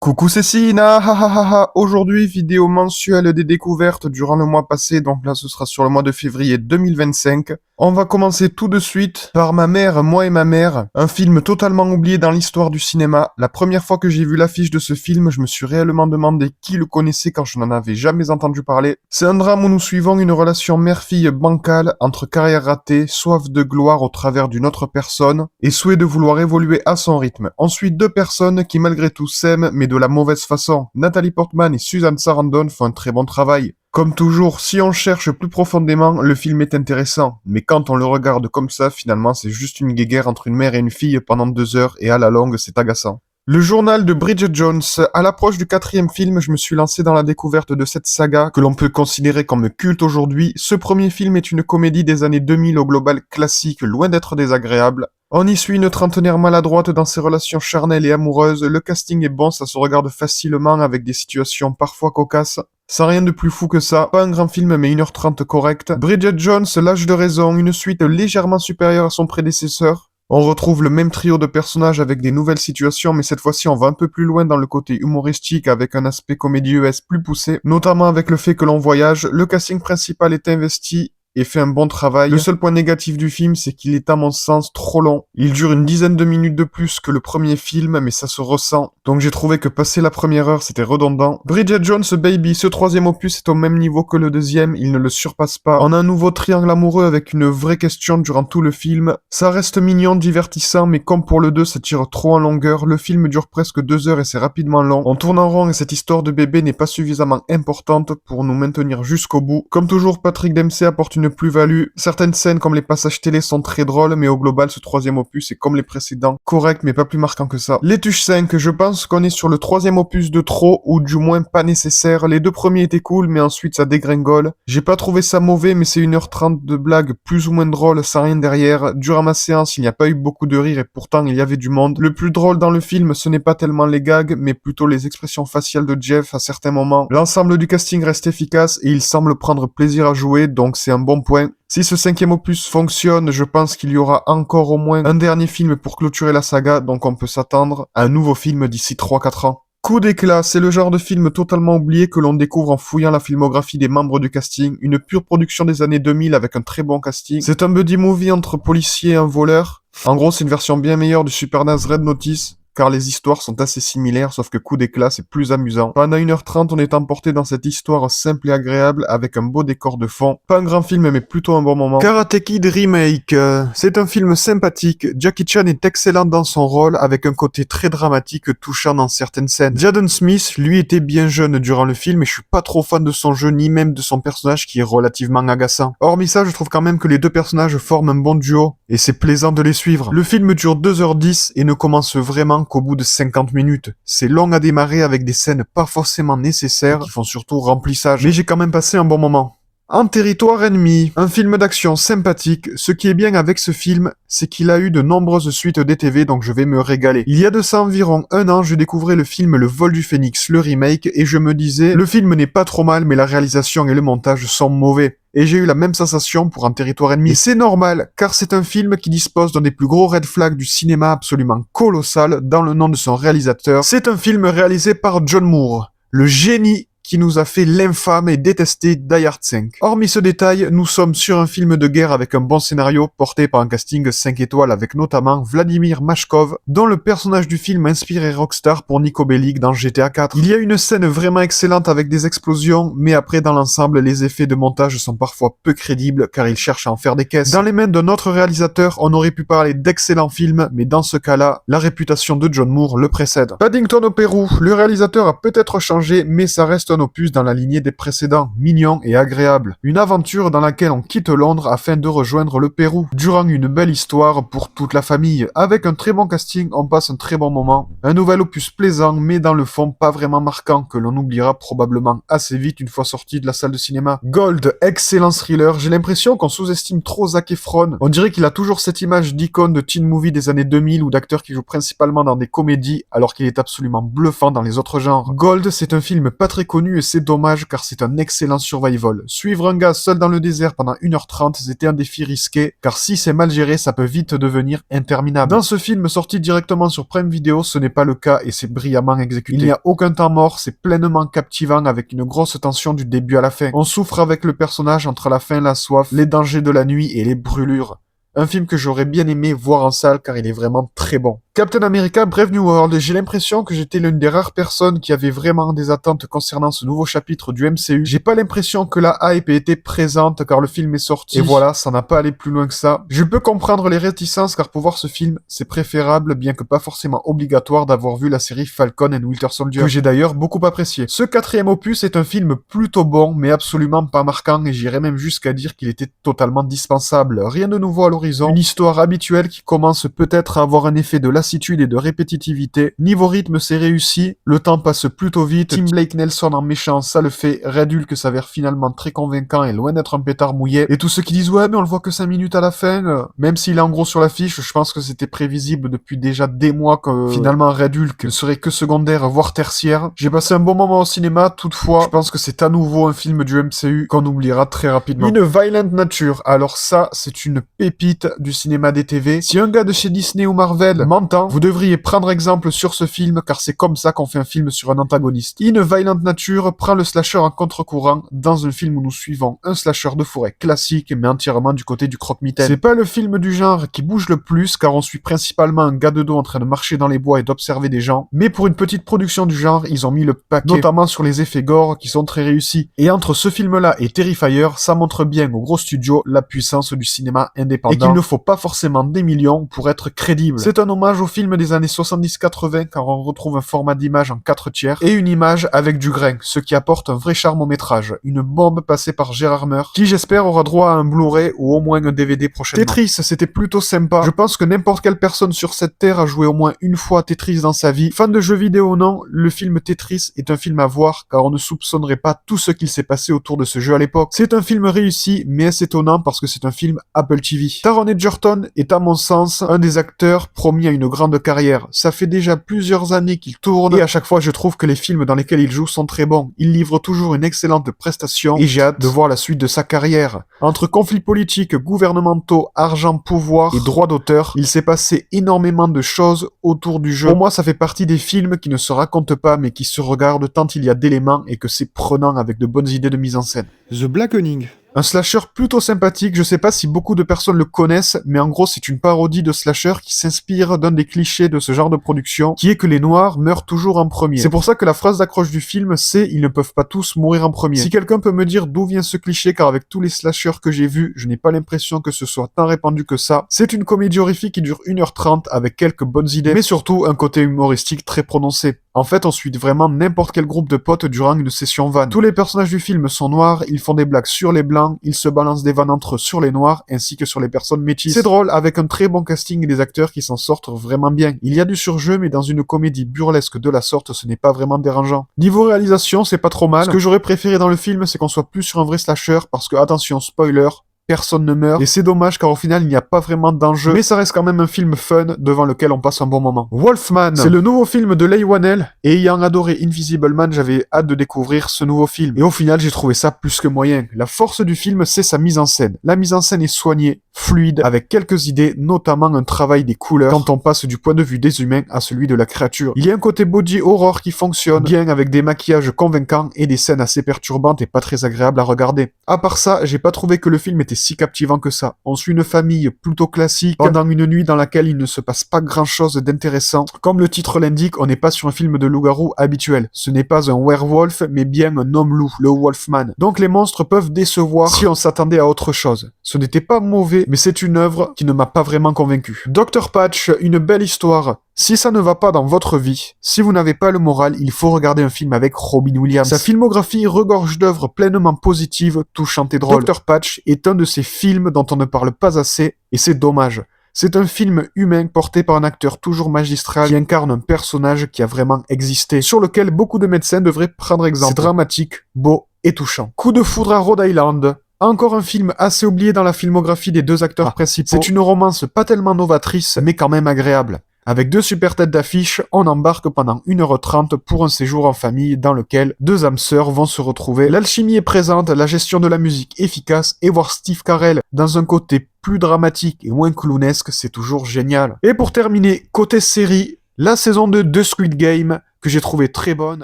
Coucou c'est Sina, ha ha ha ha. Aujourd'hui, vidéo mensuelle des découvertes durant le mois passé, donc là ce sera sur le mois de février 2025. On va commencer tout de suite par Ma mère, moi et ma mère, un film totalement oublié dans l'histoire du cinéma. La première fois que j'ai vu l'affiche de ce film, je me suis réellement demandé qui le connaissait quand je n'en avais jamais entendu parler. C'est un drame où nous suivons une relation mère-fille bancale entre carrière ratée, soif de gloire au travers d'une autre personne et souhait de vouloir évoluer à son rythme. Ensuite, deux personnes qui malgré tout s'aiment mais de la mauvaise façon. Nathalie Portman et Susan Sarandon font un très bon travail. Comme toujours, si on cherche plus profondément, le film est intéressant, mais quand on le regarde comme ça, finalement c'est juste une guéguerre entre une mère et une fille pendant 2 heures, et à la longue c'est agaçant. Le journal de Bridget Jones. À l'approche du 4e film, je me suis lancé dans la découverte de cette saga que l'on peut considérer comme culte aujourd'hui. Ce premier film est une comédie des années 2000 au global classique, loin d'être désagréable. On y suit une trentenaire maladroite dans ses relations charnelles et amoureuses. Le casting est bon, ça se regarde facilement avec des situations parfois cocasses. Sans rien de plus fou que ça, pas un grand film mais 1h30 correct. Bridget Jones, L'âge de raison, une suite légèrement supérieure à son prédécesseur. On retrouve le même trio de personnages avec des nouvelles situations, mais cette fois-ci on va un peu plus loin dans le côté humoristique avec un aspect comédie-esque plus poussé, notamment avec le fait que l'on voyage. Le casting principal est investi et fait un bon travail. Le seul point négatif du film, c'est qu'il est à mon sens trop long. Il dure une dizaine de minutes de plus que le premier film, mais ça se ressent. Donc j'ai trouvé que passer la première heure, c'était redondant. Bridget Jones Baby, ce 3e opus est au même niveau que le 2e, il ne le surpasse pas. On a un nouveau triangle amoureux avec une vraie question durant tout le film. Ça reste mignon, divertissant, mais comme pour le 2, ça tire trop en longueur. Le film dure presque 2 heures et c'est rapidement long. On tourne en rond et cette histoire de bébé n'est pas suffisamment importante pour nous maintenir jusqu'au bout. Comme toujours, Patrick Dempsey apporte une plus-value. Certaines scènes comme les passages télé sont très drôles, mais au global ce 3e opus est comme les précédents, correct mais pas plus marquant que ça. Les Tuches 5, je pense qu'on est sur le 3e opus de trop, ou du moins pas nécessaire. Les deux premiers étaient cool, mais ensuite ça dégringole. J'ai pas trouvé ça mauvais, mais c'est 1h30 de blagues plus ou moins drôles sans rien derrière. Durant ma séance, il n'y a pas eu beaucoup de rire et pourtant il y avait du monde. Le plus drôle dans le film, ce n'est pas tellement les gags, mais plutôt les expressions faciales de Jeff à certains moments. L'ensemble du casting reste efficace et il semble prendre plaisir à jouer, donc c'est un bon point. Si ce 5e opus fonctionne, je pense qu'il y aura encore au moins un dernier film pour clôturer la saga, donc on peut s'attendre à un nouveau film d'ici 3-4 ans. Coup d'éclat, c'est le genre de film totalement oublié que l'on découvre en fouillant la filmographie des membres du casting, une pure production des années 2000 avec un très bon casting. C'est un buddy movie entre policier et un voleur. En gros, c'est une version bien meilleure du super naze Red Notice, car les histoires sont assez similaires, sauf que Coup d'éclat, c'est plus amusant. Pendant 1h30, on est emporté dans cette histoire simple et agréable, avec un beau décor de fond. Pas un grand film, mais plutôt un bon moment. Karate Kid Remake, c'est un film sympathique. Jackie Chan est excellent dans son rôle, avec un côté très dramatique, touchant dans certaines scènes. Jaden Smith, lui, était bien jeune durant le film, et je suis pas trop fan de son jeu, ni même de son personnage, qui est relativement agaçant. Hormis ça, je trouve quand même que les deux personnages forment un bon duo, et c'est plaisant de les suivre. Le film dure 2h10, et ne commence vraiment qu'au bout de 50 minutes. C'est long à démarrer avec des scènes pas forcément nécessaires qui font surtout remplissage. Mais j'ai quand même passé un bon moment. En territoire ennemi, un film d'action sympathique. Ce qui est bien avec ce film, c'est qu'il a eu de nombreuses suites DTV, donc je vais me régaler. Il y a de ça environ 1 an, je découvrais le film Le Vol du Phénix, le remake, et je me disais, le film n'est pas trop mal, mais la réalisation et le montage sont mauvais. Et j'ai eu la même sensation pour Un territoire ennemi. Et c'est normal, car c'est un film qui dispose d'un des plus gros red flags du cinéma absolument colossal dans le nom de son réalisateur. C'est un film réalisé par John Moore, le génie qui nous a fait l'infâme et détesté Die Hard 5. Hormis ce détail, nous sommes sur un film de guerre avec un bon scénario porté par un casting 5 étoiles avec notamment Vladimir Mashkov, dont le personnage du film inspiré Rockstar pour Nico Bellic dans GTA 4. Il y a une scène vraiment excellente avec des explosions, mais après dans l'ensemble, les effets de montage sont parfois peu crédibles car ils cherchent à en faire des caisses. Dans les mains d'un autre réalisateur, on aurait pu parler d'excellents films, mais dans ce cas-là, la réputation de John Moore le précède. Paddington au Pérou, le réalisateur a peut-être changé, mais ça reste un opus dans la lignée des précédents, mignon et agréable. Une aventure dans laquelle on quitte Londres afin de rejoindre le Pérou, durant une belle histoire pour toute la famille. Avec un très bon casting, on passe un très bon moment. Un nouvel opus plaisant, mais dans le fond pas vraiment marquant, que l'on oubliera probablement assez vite une fois sorti de la salle de cinéma. Gold, excellent thriller, j'ai l'impression qu'on sous-estime trop Zac Efron. On dirait qu'il a toujours cette image d'icône de teen movie des années 2000 ou d'acteur qui joue principalement dans des comédies, alors qu'il est absolument bluffant dans les autres genres. Gold, c'est un film pas très connu, connu et c'est dommage car c'est un excellent survival. Suivre un gars seul dans le désert pendant 1h30, c'était un défi risqué, car si c'est mal géré, ça peut vite devenir interminable. Dans ce film sorti directement sur Prime Video, ce n'est pas le cas et c'est brillamment exécuté. Il n'y a aucun temps mort, c'est pleinement captivant avec une grosse tension du début à la fin. On souffre avec le personnage entre la faim, la soif, les dangers de la nuit et les brûlures. Un film que j'aurais bien aimé voir en salle car il est vraiment très bon. Captain America Brave New World, j'ai l'impression que j'étais l'une des rares personnes qui avait vraiment des attentes concernant ce nouveau chapitre du MCU. J'ai pas l'impression que la hype ait été présente car le film est sorti. Et voilà, ça n'a pas allé plus loin que ça. Je peux comprendre les réticences car pour voir ce film, c'est préférable, bien que pas forcément obligatoire, d'avoir vu la série Falcon and Winter Soldier, que j'ai d'ailleurs beaucoup apprécié. Ce 4e opus est un film plutôt bon, mais absolument pas marquant et j'irais même jusqu'à dire qu'il était totalement dispensable. Rien de nouveau à l'horizon, une histoire habituelle qui commence peut-être à avoir un effet de lassitude et de répétitivité. Niveau rythme, c'est réussi, le temps passe plutôt vite, Tim Blake Nelson en méchant, ça le fait, Red Hulk s'avère finalement très convaincant et loin d'être un pétard mouillé, et tous ceux qui disent ouais mais on le voit que 5 minutes à la fin, même s'il est en gros sur l'affiche, je pense que c'était prévisible depuis déjà des mois que finalement Red Hulk ne serait que secondaire voire tertiaire. J'ai passé un bon moment au cinéma, toutefois, je pense que c'est à nouveau un film du MCU qu'on oubliera très rapidement. Une Violent Nature, alors ça c'est une pépite du cinéma des TV. Si un gars de chez Disney ou Marvel m'entend, vous devriez prendre exemple sur ce film car c'est comme ça qu'on fait un film sur un antagoniste. In Violent Nature prend le slasher en contre-courant dans un film où nous suivons un slasher de forêt classique mais entièrement du côté du croque-mitaine. C'est pas le film du genre qui bouge le plus car on suit principalement un gars de dos en train de marcher dans les bois et d'observer des gens, mais pour une petite production du genre, ils ont mis le paquet, notamment sur les effets gore qui sont très réussis. Et entre ce film-là et Terrifier, ça montre bien au gros studio la puissance du cinéma indépendant. Il ne faut pas forcément des millions pour être crédible. C'est un hommage au film des années 70-80 car on retrouve un format d'image en 4/3 et une image avec du grain, ce qui apporte un vrai charme au métrage. Une bombe passée par Gérard Meur, qui j'espère aura droit à un Blu-ray ou au moins un DVD prochainement. Tetris, c'était plutôt sympa. Je pense que n'importe quelle personne sur cette terre a joué au moins une fois à Tetris dans sa vie. Fan de jeux vidéo ou non, le film Tetris est un film à voir car on ne soupçonnerait pas tout ce qu'il s'est passé autour de ce jeu à l'époque. C'est un film réussi, mais assez étonnant parce que c'est un film Apple TV. Taron Egerton est à mon sens un des acteurs promis à une grande carrière. Ça fait déjà plusieurs années qu'il tourne et à chaque fois je trouve que les films dans lesquels il joue sont très bons. Il livre toujours une excellente prestation et j'ai hâte de voir la suite de sa carrière. Entre conflits politiques, gouvernementaux, argent, pouvoir et droits d'auteur, il s'est passé énormément de choses autour du jeu. Pour moi, ça fait partie des films qui ne se racontent pas mais qui se regardent tant il y a d'éléments et que c'est prenant avec de bonnes idées de mise en scène. The Blackening. Un slasher plutôt sympathique, je sais pas si beaucoup de personnes le connaissent, mais en gros c'est une parodie de slasher qui s'inspire d'un des clichés de ce genre de production, qui est que les noirs meurent toujours en premier. C'est pour ça que la phrase d'accroche du film c'est « Ils ne peuvent pas tous mourir en premier ». Si quelqu'un peut me dire d'où vient ce cliché, car avec tous les slashers que j'ai vus, je n'ai pas l'impression que ce soit tant répandu que ça. C'est une comédie horrifique qui dure 1h30 avec quelques bonnes idées, mais surtout un côté humoristique très prononcé. En fait, on suit vraiment n'importe quel groupe de potes durant une session vanne. Tous les personnages du film sont noirs, ils font des blagues sur les blancs, ils se balancent des vannes entre eux sur les noirs, ainsi que sur les personnes métisses. C'est drôle, avec un très bon casting et des acteurs qui s'en sortent vraiment bien. Il y a du surjeu, mais dans une comédie burlesque de la sorte, ce n'est pas vraiment dérangeant. Niveau réalisation, c'est pas trop mal. Ce que j'aurais préféré dans le film, c'est qu'on soit plus sur un vrai slasher, parce que, attention, spoiler, personne ne meurt, et c'est dommage car au final il n'y a pas vraiment d'enjeu, mais ça reste quand même un film fun devant lequel on passe un bon moment. Wolfman, c'est le nouveau film de Leigh Whannell, et ayant adoré Invisible Man, j'avais hâte de découvrir ce nouveau film, et au final j'ai trouvé ça plus que moyen. La force du film, c'est sa mise en scène. La mise en scène est soignée, fluide, avec quelques idées, notamment un travail des couleurs, quand on passe du point de vue des humains à celui de la créature. Il y a un côté body horror qui fonctionne bien avec des maquillages convaincants et des scènes assez perturbantes et pas très agréables à regarder. À part ça, j'ai pas trouvé que le film était si captivant que ça. On suit une famille plutôt classique pendant une nuit dans laquelle il ne se passe pas grand chose d'intéressant. Comme le titre l'indique, on n'est pas sur un film de loup-garou habituel. Ce n'est pas un werewolf, mais bien un homme-loup, le Wolfman. Donc les monstres peuvent décevoir si on s'attendait à autre chose. Ce n'était pas mauvais, mais c'est une œuvre qui ne m'a pas vraiment convaincu. Dr Patch, une belle histoire. Si ça ne va pas dans votre vie, si vous n'avez pas le moral, il faut regarder un film avec Robin Williams. Sa filmographie regorge d'œuvres pleinement positives, touchantes et drôles. Dr Patch est un de ces films dont on ne parle pas assez, et c'est dommage. C'est un film humain porté par un acteur toujours magistral qui incarne un personnage qui a vraiment existé, sur lequel beaucoup de médecins devraient prendre exemple. C'est dramatique, beau et touchant. Coup de foudre à Rhode Island. Encore un film assez oublié dans la filmographie des deux acteurs principaux. C'est une romance pas tellement novatrice, mais quand même agréable. Avec 2 super têtes d'affiche, on embarque pendant 1h30 pour un séjour en famille dans lequel 2 âmes sœurs vont se retrouver. L'alchimie est présente, la gestion de la musique efficace, et voir Steve Carell dans un côté plus dramatique et moins clownesque, c'est toujours génial. Et pour terminer, côté série, la saison 2 de Squid Game, que j'ai trouvé très bonne.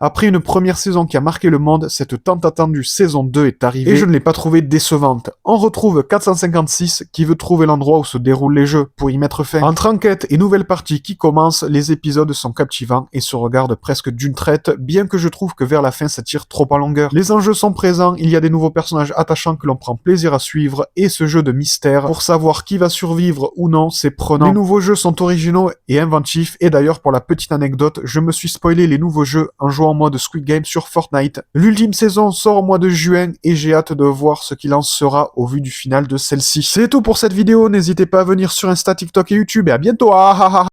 Après une première saison qui a marqué le monde, cette tant attendue saison 2 est arrivée et je ne l'ai pas trouvée décevante. On retrouve 456 qui veut trouver l'endroit où se déroulent les jeux pour y mettre fin. Entre enquête et nouvelle partie qui commence, les épisodes sont captivants et se regardent presque d'une traite, bien que je trouve que vers la fin ça tire trop en longueur. Les enjeux sont présents, il y a des nouveaux personnages attachants que l'on prend plaisir à suivre et ce jeu de mystère, pour savoir qui va survivre ou non, c'est prenant. Les nouveaux jeux sont originaux et inventifs et d'ailleurs pour la petite anecdote, je me suis spoilé les nouveaux jeux en jouant en mode Squid Game sur Fortnite. L'ultime saison sort au mois de juin et j'ai hâte de voir ce qu'il en sera au vu du final de celle-ci. C'est tout pour cette vidéo, n'hésitez pas à venir sur Insta, TikTok et YouTube et à bientôt.